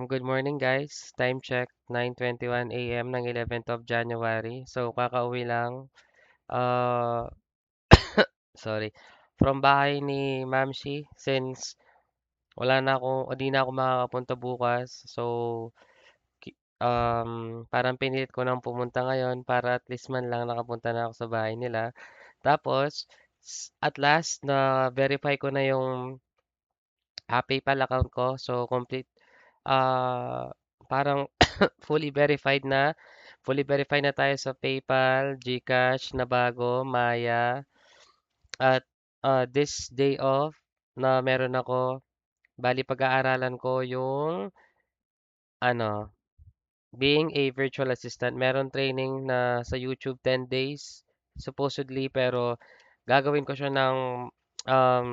Good morning guys. Time check, 9:21 a.m. ng 11th of January. So, kakauwi lang, uh, sorry, from bahay ni Mamshi since wala na ako, o di na ako makakapunta bukas. Parang pinilit ko nang pumunta ngayon para at least man lang nakapunta na ako sa bahay nila. Tapos, at last, na verify ko na yung PayPal account ko. So, ah, parang fully verified na tayo sa PayPal, GCash na bago, Maya, at this day off na meron ako, bali pag-aaralan ko yung ano, being a virtual assistant. Meron training na sa YouTube 10 days supposedly, pero gagawin ko siya ng um,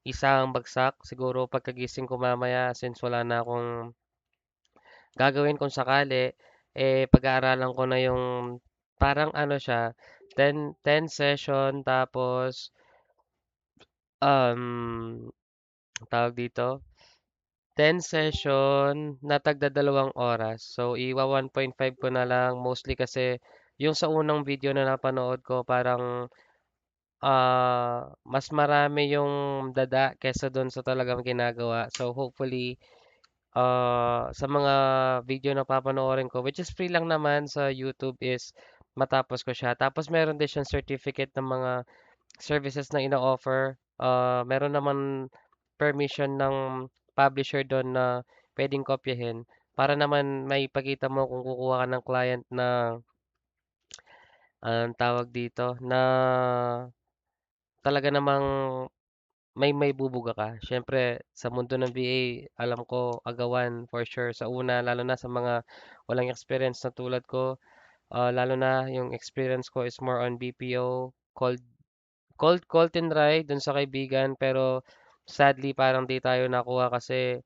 isang bagsak siguro pagkagising ko mamaya since wala na akong gagawin kung sakali, pag-aaralan ko na yung parang ano siya, 10 session tapos um, tawag dito, 10 session na tagda 2 oras. So, 1.5 ko na lang mostly kasi yung sa unang video na napanood ko parang mas marami yung dada kesa doon sa talagang ginagawa. So, hopefully, sa mga video na papanoorin ko, which is free lang naman sa YouTube is matapos ko siya. Tapos meron din siyang certificate ng mga services na ina-offer. Meron naman permission ng publisher doon na pwedeng kopyahin para naman may ipakita mo kung kukuha ka ng client na anong tawag dito na talaga namang may bubuga ka. Siyempre, sa mundo ng VA, alam ko agawan for sure. Sa una, lalo na sa mga walang experience na tulad ko, lalo na yung experience ko is more on BPO, call and ride dun sa kaibigan, pero sadly parang di tayo nakuha kasi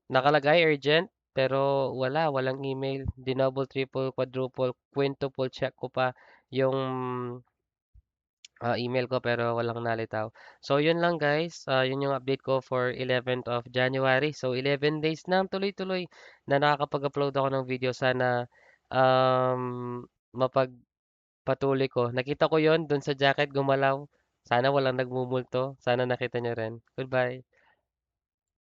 nakalagay urgent, pero walang email. Dinoble, triple, quadruple, quintuple check ko pa yung email ko pero walang nalitaw. So yun lang guys, yun yung update ko for 11th of January. So 11 days na tuloy-tuloy na nakakapag-upload ako ng video. Sana mapagpatuloy ko. Nakita ko yon dun sa jacket gumalaw. Sana walang nagmumulto. Sana nakita nyo rin. Goodbye.